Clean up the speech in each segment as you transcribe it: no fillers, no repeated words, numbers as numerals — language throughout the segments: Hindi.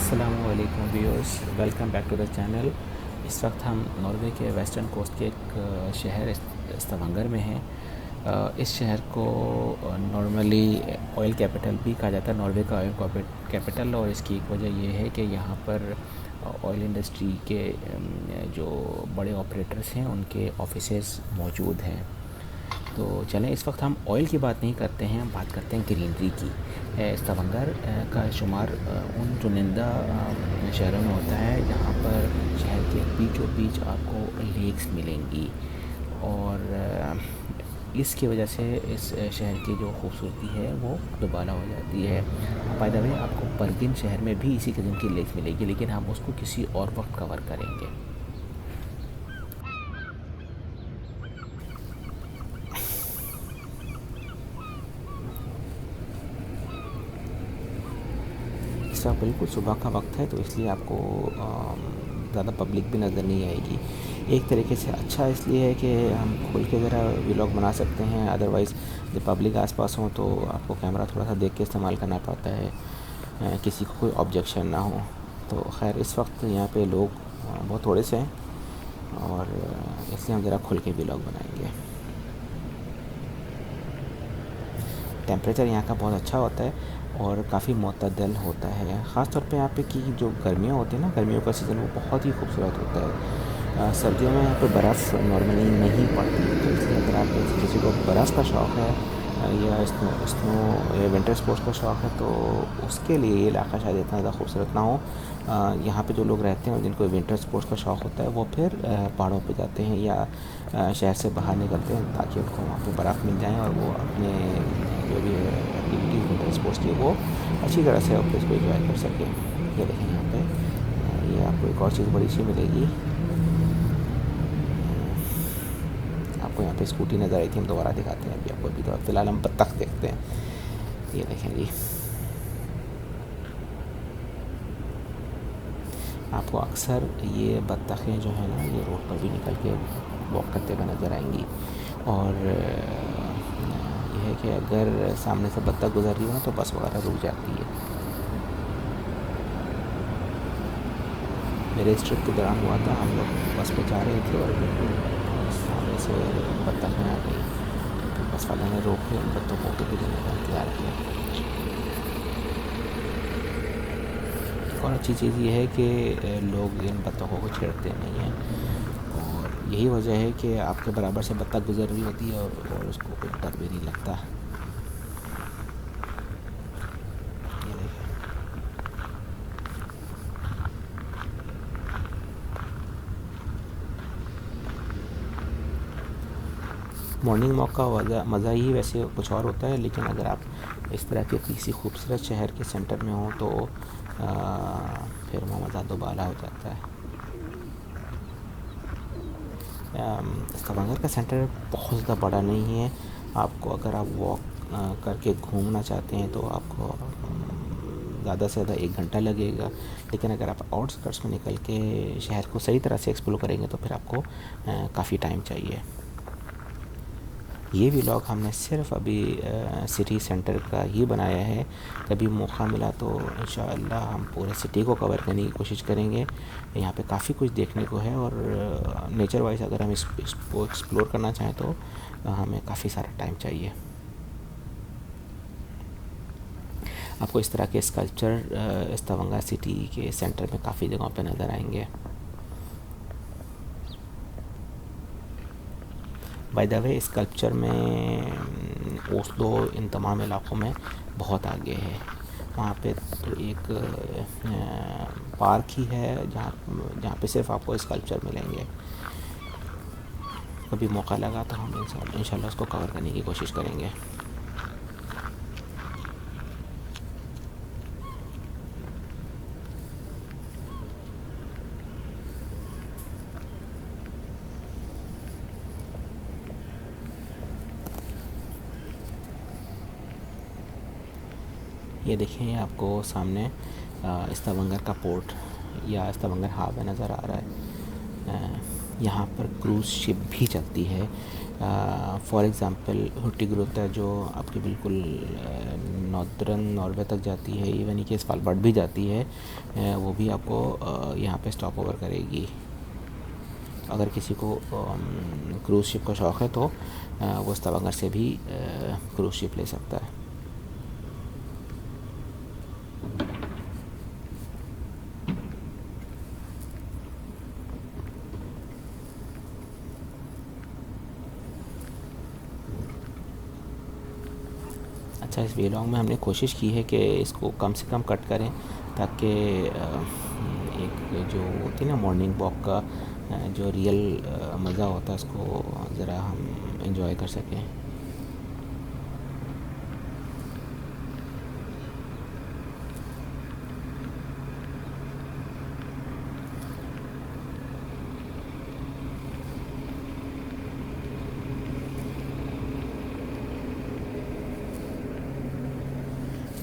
अस्सलामुअलैकुम viewers, welcome back to the channel. इस वक्त हम नॉर्वे के वेस्टर्न कोस्ट के एक शहर स्टावांगर में हैं। इस शहर को नॉर्मली ऑयल कैपिटल भी कहा जाता है, नॉर्वे का ऑयल कैपिटल। और इसकी एक वजह यह है कि यहाँ पर ऑयल इंडस्ट्री के जो बड़े ऑपरेटर्स हैं उनके ऑफिसेज़ मौजूद हैं। तो चलें, इस वक्त हम ऑयल की बात नहीं करते हैं, हम बात करते हैं ग्रीनरी की। स्टावांगर का शुमार उन चुनिंदा शहरों में होता है जहाँ पर शहर के बीचों बीच आपको लेक्स मिलेंगी, और इसकी वजह से इस शहर की जो खूबसूरती है वो दुबारा हो जाती है। बाय द वे, आपको बर्गिन शहर में भी इसी किस्म की लेक्स मिलेगी, लेकिन हम उसको किसी और वक्त कवर करेंगे। इस वक्त बिल्कुल सुबह का वक्त है, तो इसलिए आपको ज़्यादा पब्लिक भी नज़र नहीं आएगी। एक तरीके से अच्छा इसलिए है कि हम खुल के ज़रा व्लॉग बना सकते हैं, अदरवाइज़ जब पब्लिक आसपास हो तो आपको कैमरा थोड़ा सा देख के इस्तेमाल करना पड़ता है, किसी को कोई ऑब्जेक्शन ना हो। तो खैर, इस वक्त यहाँ पे लोग बहुत थोड़े से हैं, और इसलिए हम ज़रा खुल के व्लॉग बनाएंगे। टेम्परेचर यहाँ का बहुत अच्छा होता है और काफ़ी मुतदल होता है। ख़ास तौर पे यहाँ पे की जो गर्मियाँ होती हैं ना, गर्मियों का सीज़न वो बहुत ही खूबसूरत होता है। सर्दियों में यहाँ पे बर्फ़ नॉर्मली नहीं पड़ती, तो इसलिए अगर आप किसी को बर्फ़ का शौक़ है या स्नो या विंटर स्पोर्ट्स का शौक़ है तो उसके लिए ये इलाका शायद इतना ज़्यादा खूबसूरत ना हो। यहाँ पे जो लोग रहते हैं और जिनको विंटर स्पोर्ट्स का शौक़ होता है वो फिर पहाड़ों पे जाते हैं या शहर से बाहर निकलते हैं ताकि उनको वहाँ पे बर्फ़ मिल जाए और वो अपने जो भी एक्टिविटीज़ विंटर स्पोर्ट्स की वो अच्छी तरह से अपने इसको इंजॉय कर सकें। ये देखें यहाँ पे, ये आपको एक और चीज़ बड़ी सी मिलेगी। आपको यहाँ पे स्कूटी नज़र आई थी, हम दोबारा दिखाते हैं अभी आपको। अभी तो फ़िलहाल हम बत्तख देखते हैं। ये देखें जी, आपको अक्सर ये बत्तखें जो है ना, ये रोड पर भी निकल के वॉक करते हुए नज़र आएंगी। और यह है कि अगर सामने से बत्तख गुजर रही हो तो बस वगैरह रुक जाती है। मेरे इस ट्रिप के दौरान हुआ था, हम लोग बस पे जा रहे थे और बिल्कुल सामने से बत्तखें आ गई, तो बस वाले ने रोक के उन बत्तखों के भी लेने का इंतज़ार किया। और अच्छी चीज़ ये है कि लोग इन बत्तखों को छेड़ते नहीं हैं, और यही वजह है कि आपके बराबर से बत्तख गुजर रही होती है और उसको कोई डर भी नहीं लगता। ये देखिए, मॉर्निंग वॉक का मज़ा ही वैसे कुछ और होता है, लेकिन अगर आप इस तरह के किसी खूबसूरत शहर के सेंटर में हो तो फिर वो मज़ा दोबारा हो जाता है। स्टावांगर का सेंटर बहुत ज़्यादा बड़ा नहीं है। आपको अगर आप वॉक करके घूमना चाहते हैं तो आपको ज़्यादा से ज़्यादा 1 घंटा लगेगा, लेकिन अगर आप आउटस्कर्ट्स में निकल के शहर को सही तरह से एक्सप्लोर करेंगे तो फिर आपको काफ़ी टाइम चाहिए। ये व्लॉग हमने सिर्फ अभी सिटी सेंटर का ही बनाया है। कभी मौका मिला तो इंशाअल्लाह हम पूरे सिटी को कवर करने की कोशिश करेंगे। यहाँ पे काफ़ी कुछ देखने को है, और नेचर वाइज अगर हम इसको एक्सप्लोर करना चाहें तो हमें काफ़ी सारा टाइम चाहिए। आपको इस तरह के स्कल्पचर स्टावांगर सिटी के सेंटर में काफ़ी जगहों पे नज़र आएंगे। बाय द वे, स्कल्पचर में ओस्लो इन तमाम इलाक़ों में बहुत आगे है। वहाँ पे तो एक पार्क ही है जहाँ जहाँ पे सिर्फ आपको स्कल्पचर मिलेंगे। कभी मौका लगा तो हम इंशाल्लाह उसको कवर करने की कोशिश करेंगे। ये देखें, आपको सामने स्टावांगर का पोर्ट या स्टावांगर हार्बर नज़र आ रहा है। यहाँ पर क्रूज़ शिप भी चलती है। फॉर एग्ज़ाम्पल हुट्टीग्रोता जो आपकी बिल्कुल नॉर्दर्न नॉर्वे तक जाती है, इवन कि स्वालबर्ड भी जाती है, वो भी आपको यहाँ पे स्टॉप ओवर करेगी। अगर किसी को क्रूज़ शिप का शौक़ है तो वो स्थवांगर से भी क्रूज़ शिप ले सकता है। अच्छा, इस व्लॉग में हमने कोशिश की है कि इसको कम से कम कट करें, ताकि एक जो होती है ना मॉर्निंग वॉक का जो रियल मज़ा होता है उसको ज़रा हम एंजॉय कर सकें।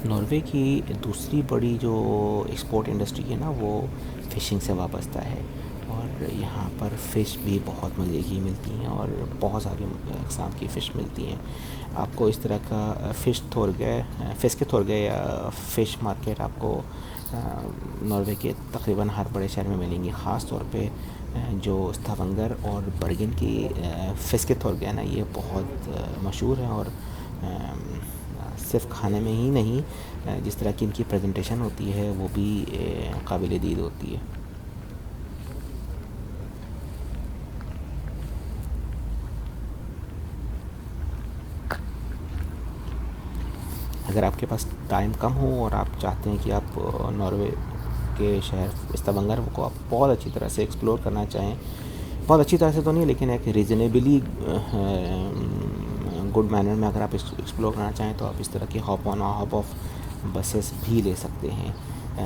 नॉर्वे की दूसरी बड़ी जो एक्सपोर्ट इंडस्ट्री है ना, वो फ़िशिंग से वाबस्ता है, और यहाँ पर फ़िश भी बहुत मज़े की मिलती हैं और बहुत सारी अक़साम की फ़िश मिलती हैं। आपको इस तरह का फ़िश के थोरगे या फ़िश मार्केट आपको नॉर्वे के तकरीबन हर बड़े शहर में मिलेंगी। ख़ास तौर पे जो स्थवांगर और बर्गन की फ़िश के थोरगे हैं ना, ये बहुत मशहूर हैं, और सिर्फ खाने में ही नहीं, जिस तरह की इनकी प्रेजेंटेशन होती है वो भी काबिल दीद होती है। अगर आपके पास टाइम कम हो और आप चाहते हैं कि आप नॉर्वे के शहर स्थवांगर को आप बहुत अच्छी तरह से एक्सप्लोर करना चाहें, बहुत अच्छी तरह से तो नहीं लेकिन एक रीज़नेबली गुड मैनर में अगर आप एक्सप्लोर करना चाहें, तो आप इस तरह की हॉप ऑन और हॉप ऑफ बसेस भी ले सकते हैं।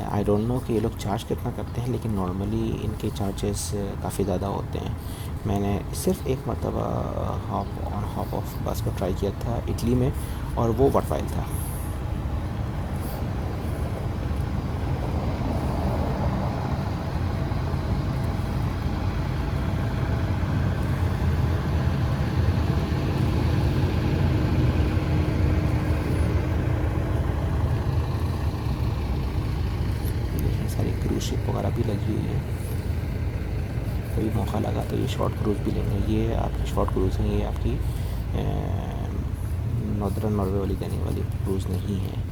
आई डोंट नो कि ये लोग चार्ज कितना करते हैं, लेकिन नॉर्मली इनके चार्जेस काफ़ी ज़्यादा होते हैं। मैंने सिर्फ एक मरतबा हॉप ऑन हॉप ऑफ बस को ट्राई किया था इटली में, और वो वर्थवाइल था। सारी क्रूज शिप वगैरह भी लगी हुई है। कभी मौका लगा तो ये शॉर्ट क्रूज़ भी लेंगे। ये आपकी शॉर्ट क्रूज़ हैं, ये आपकी नॉर्दर्न नॉर्वे वाली जाने वाली क्रूज़ नहीं है।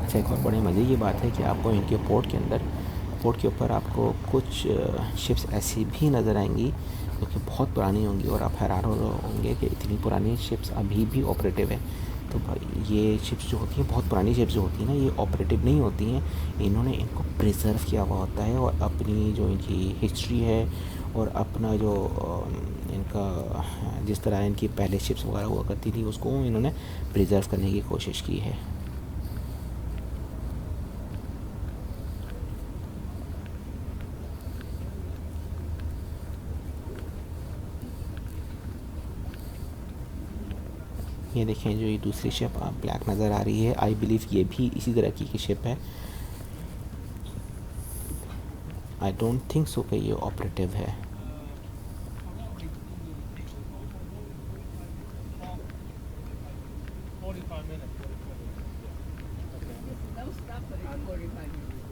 अच्छा, एक और बड़े मज़े की बात है कि आपको इनके पोर्ट के ऊपर आपको कुछ शिप्स ऐसी भी नज़र आएंगी जो कि बहुत पुरानी होंगी, और आप हैरान होंगे कि इतनी पुरानी शिप्स अभी भी ऑपरेटिव है। तो भाई ये शिप्स जो होती हैं, बहुत पुरानी शिप्स जो होती हैं ना, ये ऑपरेटिव नहीं होती हैं। इन्होंने इनको प्रिजर्व किया हुआ होता है, और अपनी जो इनकी हिस्ट्री है और अपना जो इनका जिस तरह इनकी पहले शिप्स वगैरह हुआ करती थी, उसको इन्होंने प्रिजर्व करने की कोशिश की है। ये देखें, जो ये दूसरी शिप आप ब्लैक नज़र आ रही है, आई बिलीव ये भी इसी तरह की शिप है। आई डोंट थिंक सो कि ये ऑपरेटिव है।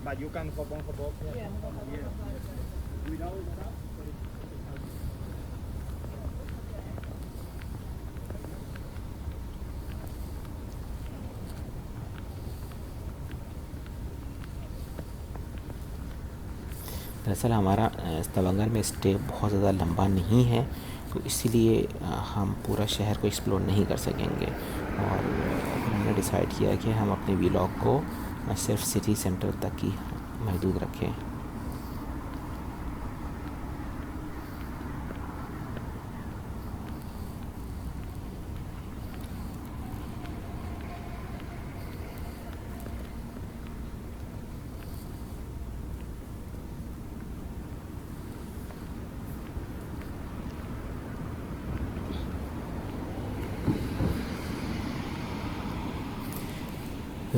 But you can hop on, hop off. Yeah. Without stop. दरअसल हमारा स्थवांगर में स्टे बहुत ज़्यादा लंबा नहीं है, तो इसीलिए हम पूरा शहर को एक्सप्लोर नहीं कर सकेंगे, और हमने डिसाइड किया कि हम अपने व्लॉग को सिर्फ सिटी सेंटर तक ही महदूद रखें।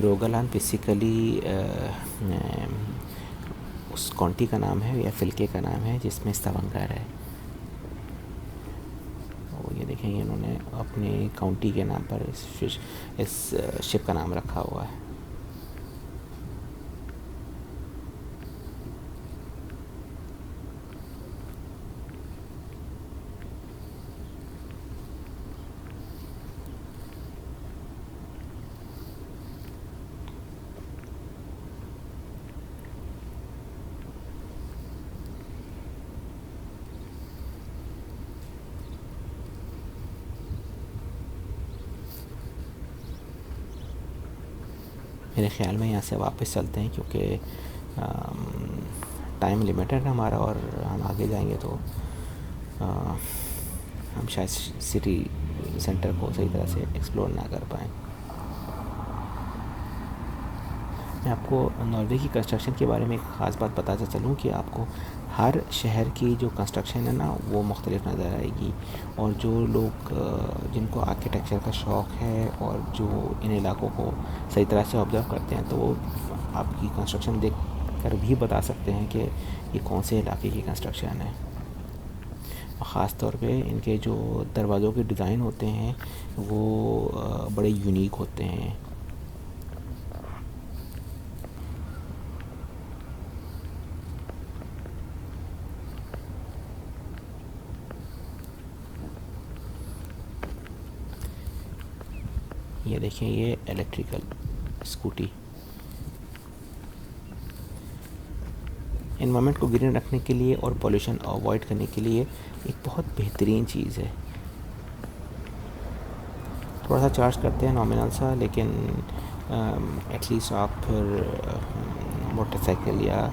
रोगालैंड बेसिकली उस काउंटी का नाम है या फिल्के का नाम है जिसमें स्थवंगर है। और ये देखेंगे इन्होंने अपने काउंटी के नाम पर इस शिप का नाम रखा हुआ है। मेरे ख़्याल में यहाँ से वापस चलते हैं क्योंकि टाइम लिमिटेड है हमारा और हम आगे जाएंगे तो हम शायद सिटी सेंटर को सही तरह से एक्सप्लोर ना कर पाएँ। मैं आपको नॉर्वे की कंस्ट्रक्शन के बारे में एक ख़ास बात बताता चलूँ कि आपको हर शहर की जो कंस्ट्रक्शन है ना वो मुख्तलिफ नज़र आएगी, और जो लोग जिनको आर्किटेक्चर का शौक़ है और जो इन इलाकों को सही तरह से ऑब्ज़र्व करते हैं तो वो आपकी कंस्ट्रक्शन देख कर भी बता सकते हैं कि ये कौन से इलाके की कंस्ट्रक्शन है। ख़ास तौर पे इनके जो दरवाज़ों के डिज़ाइन होते हैं वो बड़े यूनिक होते हैं। ये देखिए ये इलेक्ट्रिकल स्कूटी एनवायरनमेंट को ग्रीन रखने के लिए और पोल्यूशन अवॉइड करने के लिए एक बहुत बेहतरीन चीज़ है। थोड़ा सा चार्ज करते हैं नॉमिनल सा, लेकिन एटलीस्ट आप फिर मोटरसाइकिल या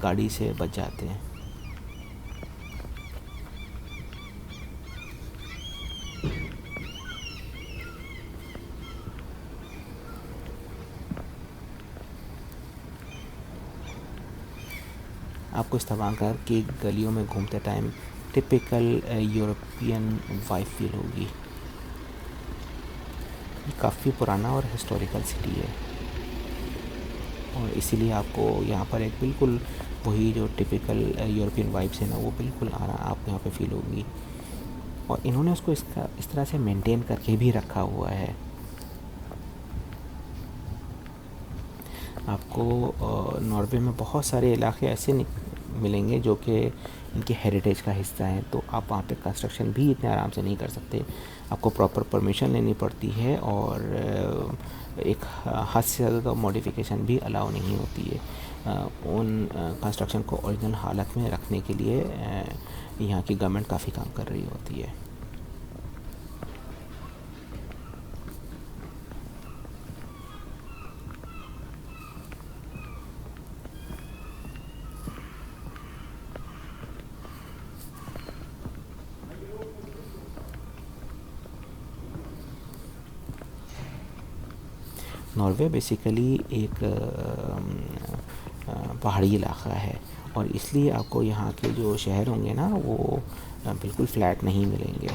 गाड़ी से बच जाते हैं। आपको स्थवंगर की गलियों में घूमते time typical European vibe feel होगी। ये काफ़ी पुराना और हिस्टोरिकल सिटी है और इसीलिए आपको यहाँ पर एक बिल्कुल वही जो टिपिकल यूरोपियन वाइब्स है ना वो बिल्कुल आपको यहाँ पे फील होगी। और इन्होंने उसको इस तरह से मेंटेन करके भी रखा हुआ है। आपको नॉर्वे में बहुत सारे इलाके ऐसे मिलेंगे जो कि इनके हेरिटेज का हिस्सा है, तो आप वहाँ पे कंस्ट्रक्शन भी इतने आराम से नहीं कर सकते। आपको प्रॉपर परमिशन लेनी पड़ती है और एक हद से ज़्यादा तो मॉडिफिकेशन भी अलाउ नहीं होती है। उन कंस्ट्रक्शन को ओरिजिनल हालत में रखने के लिए यहाँ की गवर्नमेंट काफ़ी काम कर रही होती है। नॉर्वे बेसिकली एक पहाड़ी इलाका है और इसलिए आपको यहाँ के जो शहर होंगे ना वो बिल्कुल फ्लैट नहीं मिलेंगे।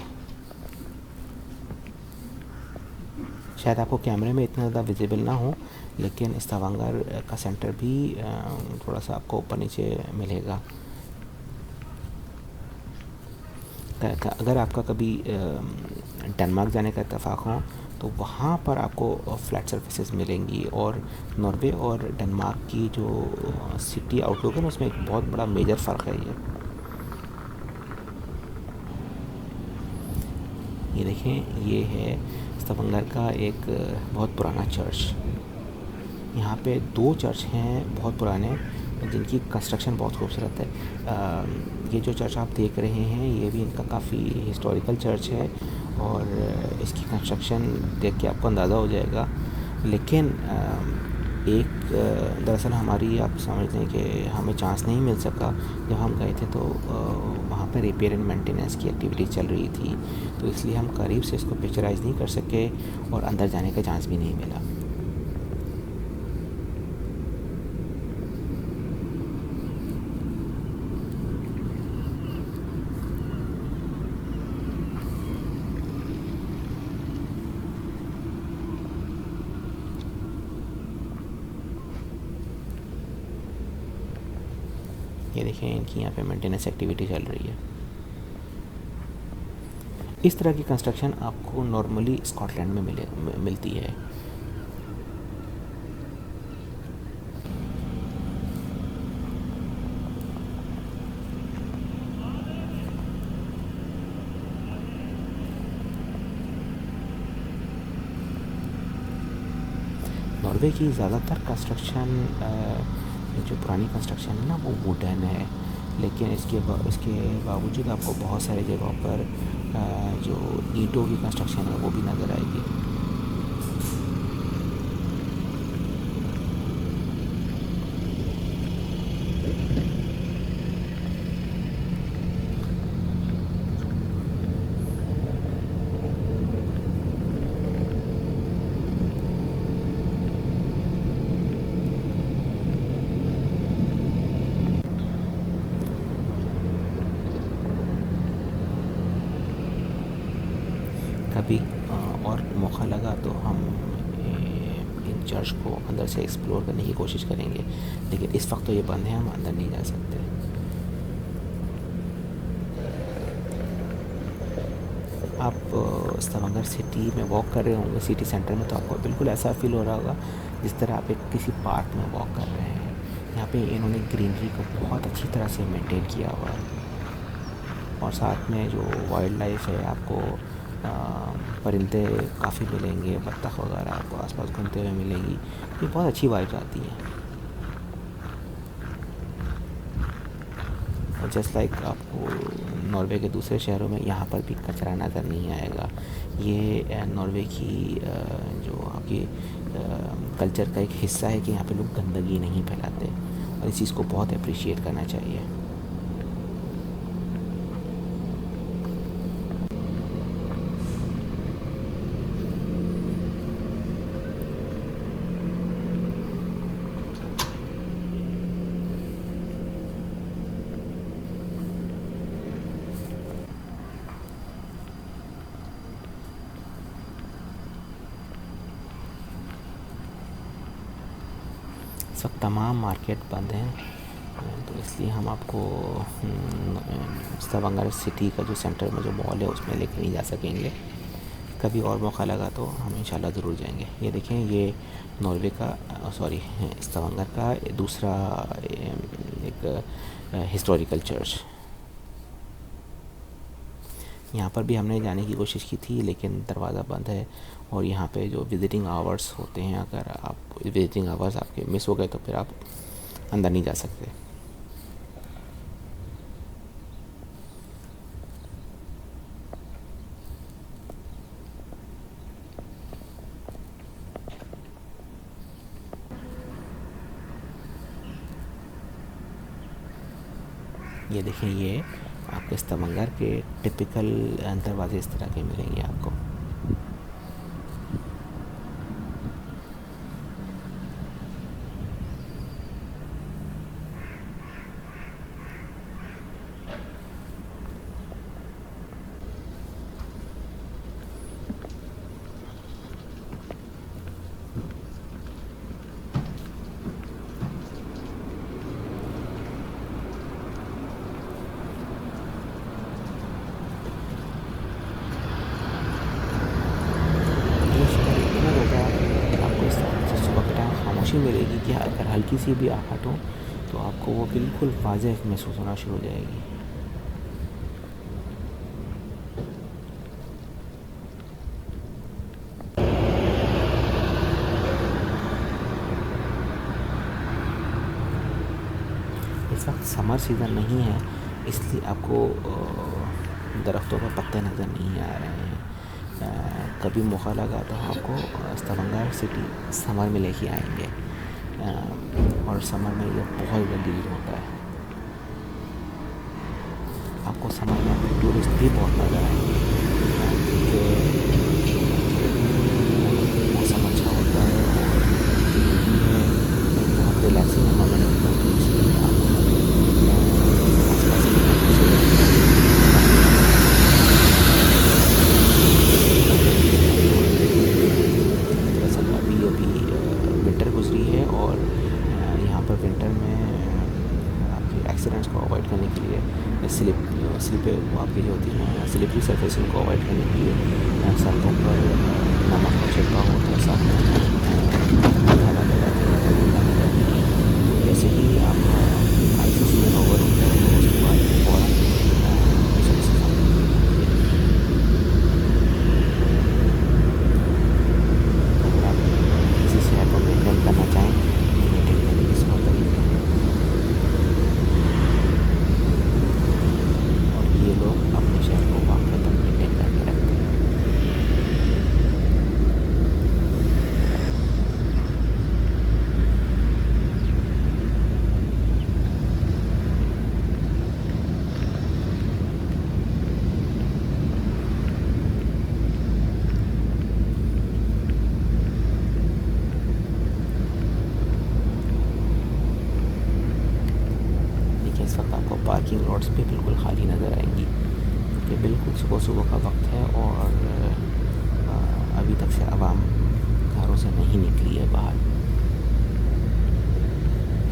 शायद आपको कैमरे में इतना ज़्यादा विजिबल ना हो, लेकिन स्थवंगर का सेंटर भी थोड़ा सा आपको ऊपर नीचे मिलेगा। अगर आपका कभी डेनमार्क जाने का इत्तेफाक हो तो वहाँ पर आपको फ्लैट सर्फेसेस मिलेंगी, और नॉर्वे और डेनमार्क की जो सिटी आउटलुक है ना उसमें एक बहुत बड़ा मेजर फ़र्क है। ये देखें, ये है स्थवंगर का एक बहुत पुराना चर्च। यहाँ पे 2 चर्च हैं बहुत पुराने जिनकी कंस्ट्रक्शन बहुत खूबसूरत है। ये जो चर्च आप देख रहे हैं ये भी इनका काफ़ी हिस्टोरिकल चर्च है और इसकी कंस्ट्रक्शन देख के आपको अंदाज़ा हो जाएगा। लेकिन दरअसल हमारी आप समझ लें कि हमें चांस नहीं मिल सका। जब हम गए थे तो वहाँ पर रिपेयर एंड मेंटेनेंस की एक्टिविटी चल रही थी, तो इसलिए हम करीब से इसको पिक्चराइज़ नहीं कर सके और अंदर जाने का चांस भी नहीं मिला। ये देखें इनकी यहाँ पे मेंटेनेंस एक्टिविटी चल रही है। इस तरह की कंस्ट्रक्शन आपको नॉर्मली स्कॉटलैंड में मिलती है। नॉर्वे की ज़्यादातर कंस्ट्रक्शन जो पुरानी कंस्ट्रक्शन है ना वो वुडन है, लेकिन इसके बावजूद आपको बहुत सारी जगहों पर जो ईंटों की कंस्ट्रक्शन है वो भी नज़र आएगी। कभी और मौका लगा तो हम इन चर्च को अंदर से एक्सप्लोर करने की कोशिश करेंगे, लेकिन इस वक्त तो ये बंद है, हम अंदर नहीं जा सकते। आप स्थवांगर सिटी में वॉक कर रहे होंगे, सिटी सेंटर में, तो आपको बिल्कुल ऐसा फील हो रहा होगा जिस तरह आप एक किसी पार्क में वॉक कर रहे हैं। यहाँ पे इन्होंने ग्रीनरी को बहुत अच्छी तरह से मेंटेन किया हुआ है, और साथ में जो वाइल्ड लाइफ है, आपको परिंदे काफ़ी मिलेंगे, बत्तख वगैरह आपको आसपास घूमते हुए मिलेंगी। ये बहुत अच्छी वाइब्स आती हैं। और जस्ट लाइक आपको नॉर्वे के दूसरे शहरों में यहाँ पर भी कचरा नज़र नहीं आएगा। ये नॉर्वे की जो आपकी कल्चर का एक हिस्सा है कि यहाँ पे लोग गंदगी नहीं फैलाते, और इस चीज़ को बहुत अप्रिशिएट करना चाहिए। इस वक्त तमाम मार्केट बंद हैं, तो इसलिए हम आपको स्थवांगर सिटी का जो सेंटर में जो मॉल है उसमें लेके नहीं जा सकेंगे। कभी और मौका लगा तो हम इंशाल्लाह ज़रूर जाएंगे। ये देखें, ये नॉर्वे का स्थवांगर का दूसरा एक हिस्टोरिकल चर्च। यहाँ पर भी हमने जाने की कोशिश की थी, लेकिन दरवाज़ा बंद है, और यहाँ पे जो विज़िटिंग आवर्स होते हैं, अगर आप विज़िटिंग आवर्स आपके मिस हो गए तो फिर आप अंदर नहीं जा सकते। ये देखें, ये आपके स्थवांगर के टिपिकल दरवाजे इस तरह के मिलेंगे आपको। मिलेगी कि अगर हल्की सी भी आहट हो तो आपको वो बिल्कुल वाज़ेह महसूस होना शुरू हो जाएगी। इस वक्त समर सीज़न नहीं है, इसलिए आपको दरख्तों पर पत्ते नज़र नहीं आ रहे हैं। कभी मौका लगा तो आपको स्थवांगर सिटी समर में लेके आएंगे, और समर में ये बहुत जल्दी होता है। आपको समर में टूरिस्ट भी बहुत नज़र आएंगे, क्योंकि मौसम अच्छा होता है और बहुत रिलैक्सिंग एनवायरनमेंट होता है, तो इसलिए आपको विंटर गुजरी है, और यहाँ पर विंटर में आपके एक्सीडेंट्स का स्लिपें आपकी जो होती हैं स्लिपरी सरफेस उनको अवॉइड करने के लिए सड़कों पर नमक का छिड़काव होता है, साथ में धागा लगाते हैं। जैसे ही आपका आईसी सीजन ओवर होता है तो उसके बाद फ़ौरन अगर आप किसी शहर को मेंटेन करना चाहें तो मेंटेन करने के 100 तरीके हैं और ये लोग अपने शहर को वाक़ई तक मेंटेन करके रखते हैं। इस वक्त आपको पार्किंग लॉट्स भी बिल्कुल खाली नज़र आएंगी क्योंकि बिल्कुल सुबह सुबह का वक्त है और अभी तक से आवाम घरों से नहीं निकली है बाहर।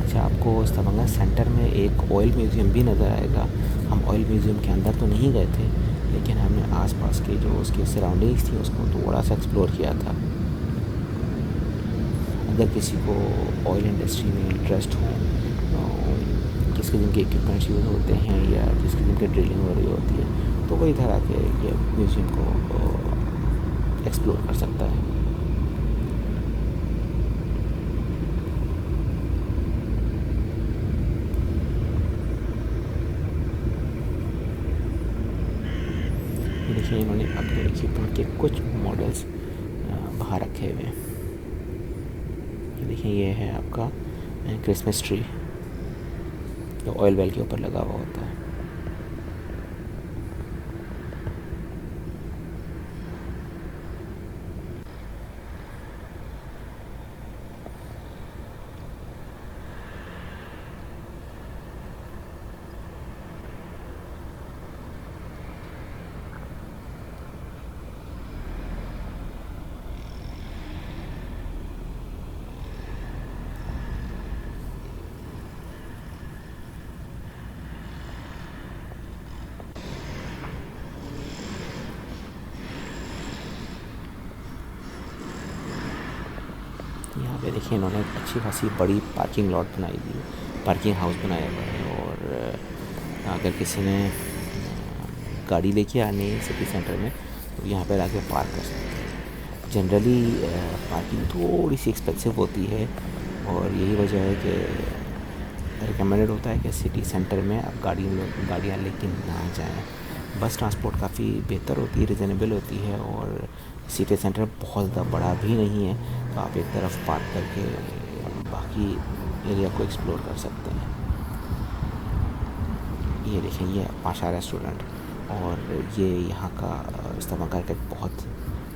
अच्छा, आपको स्थवंगर सेंटर में एक ऑयल म्यूज़ियम भी नज़र आएगा। हम ऑयल म्यूज़ियम के अंदर तो नहीं गए थे, लेकिन हमने आसपास के जो उसके सराउंडिंग्स थी उसको थोड़ा सा एक्सप्लोर किया था। अगर किसी को ऑयल इंडस्ट्री में इंटरेस्ट हो, किस किस्म के इक्विपमेंट्स यूज़ होते हैं या किस किस्म की ड्रिलिंग हो रही होती है, तो वो इधर आके ये म्यूज़ियम को एक्सप्लोर कर सकता है। देखिए, इन्होंने अपने इक्विपमेंट के कुछ मॉडल्स बाहर रखे हुए हैं। देखिए, ये है आपका क्रिसमस ट्री जो ऑयल वेल के ऊपर लगा हुआ होता है। यहाँ पे देखिए, इन्होंने अच्छी खासी बड़ी पार्किंग लॉट बनाई हुई है, पार्किंग हाउस बनाया हुआ है और अगर किसी ने गाड़ी लेके आनी है सिटी सेंटर में तो यहाँ पर आके पार्क कर सकते हैं। जनरली पार्किंग थोड़ी सी एक्सपेंसिव होती है और यही वजह है कि रिकमेंडेड होता है कि सिटी सेंटर में आप गाड़ियाँ लेके ना जाएँ। बस ट्रांसपोर्ट काफ़ी बेहतर होती है, रिजनेबल होती है और सिटी सेंटर बहुत ज़्यादा बड़ा भी नहीं है, तो आप एक तरफ पार्क करके बाकी एरिया को एक्सप्लोर कर सकते हैं। ये देखें, ये पाशा रेस्टोरेंट और ये यहाँ का स्थवंगर का एक बहुत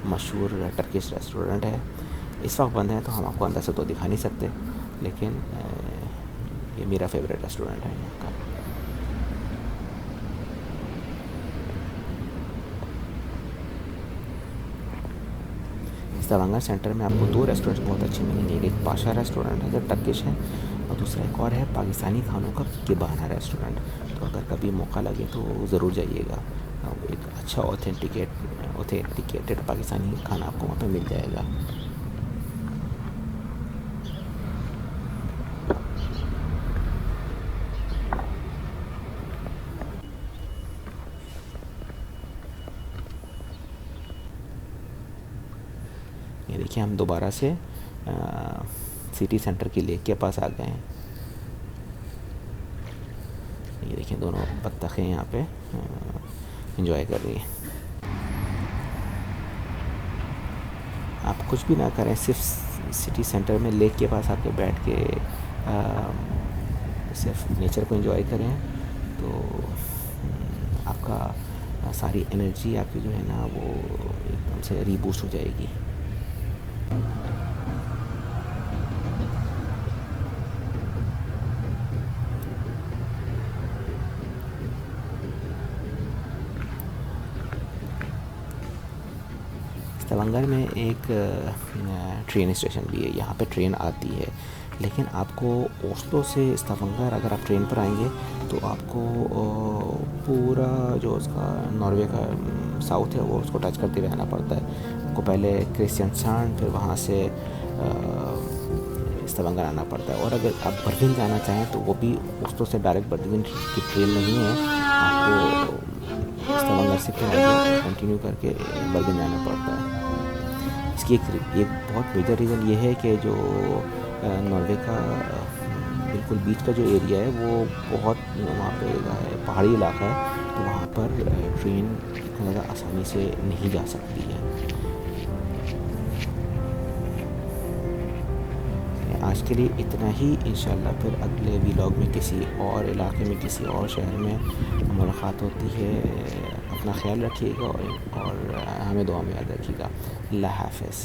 मशहूर टर्किश रेस्टोरेंट है। इस वक्त बंद है तो हम आपको अंदर से तो दिखा नहीं सकते, लेकिन ये मेरा फेवरेट रेस्टोरेंट है यहाँ का। स्थवंगर सेंटर में आपको 2 रेस्टोरेंट्स बहुत अच्छे मिलेंगे। एक पाशा रेस्टोरेंट है जो टर्किश है और दूसरा एक और है पाकिस्तानी खानों का किबाना रेस्टोरेंट। तो अगर कभी मौका लगे तो ज़रूर जाइएगा, एक अच्छा ऑथेंटिकेटेड पाकिस्तानी खाना आपको वहाँ पे मिल जाएगा। ये देखिए, हम दोबारा से सिटी सेंटर की लेक के पास आ गए हैं। ये देखिए, दोनों बत्तखें यहाँ पे एंजॉय कर रही हैं। आप कुछ भी ना करें, सिर्फ सिटी सेंटर में लेक के पास आके बैठ के सिर्फ नेचर को एंजॉय करें तो आपका सारी एनर्जी आपकी जो है ना वो एकदम से रीबूस्ट हो जाएगी। स्थवंगर में एक ट्रेन स्टेशन भी है, यहाँ पे ट्रेन आती है, लेकिन आपको ओस्लो से स्थवंगर अगर आप ट्रेन पर आएंगे तो आपको पूरा जो उसका नॉर्वे का साउथ है वो उसको टच करते हुए आना पड़ता है। आपको पहले क्रिस्टियनसैंड, फिर वहाँ से स्टावांगर आना पड़ता है। और अगर आप बर्लिन जाना चाहें तो वो भी ओस्लो से डायरेक्ट बर्लिन की ट्रेन नहीं है, आपको स्टावांगर से फिर आगे कंटिन्यू करके बर्लिन जाना पड़ता है। इसकी एक बहुत मेजर रीज़न ये है कि जो नॉर्वे का बिल्कुल बीच का जो एरिया है वो बहुत वहाँ पे है पहाड़ी इलाका है, तो वहाँ पर ट्रेन इतना ज़्यादा आसानी से नहीं जा सकती है। आज के लिए इतना ही। इंशाल्लाह फिर अगले व्लॉग में किसी और इलाके में, किसी और शहर में मुलाकात होती है। अपना ख्याल रखिएगा और हमें दुआ में याद रखिएगा। अल्लाह हाफ़िज़।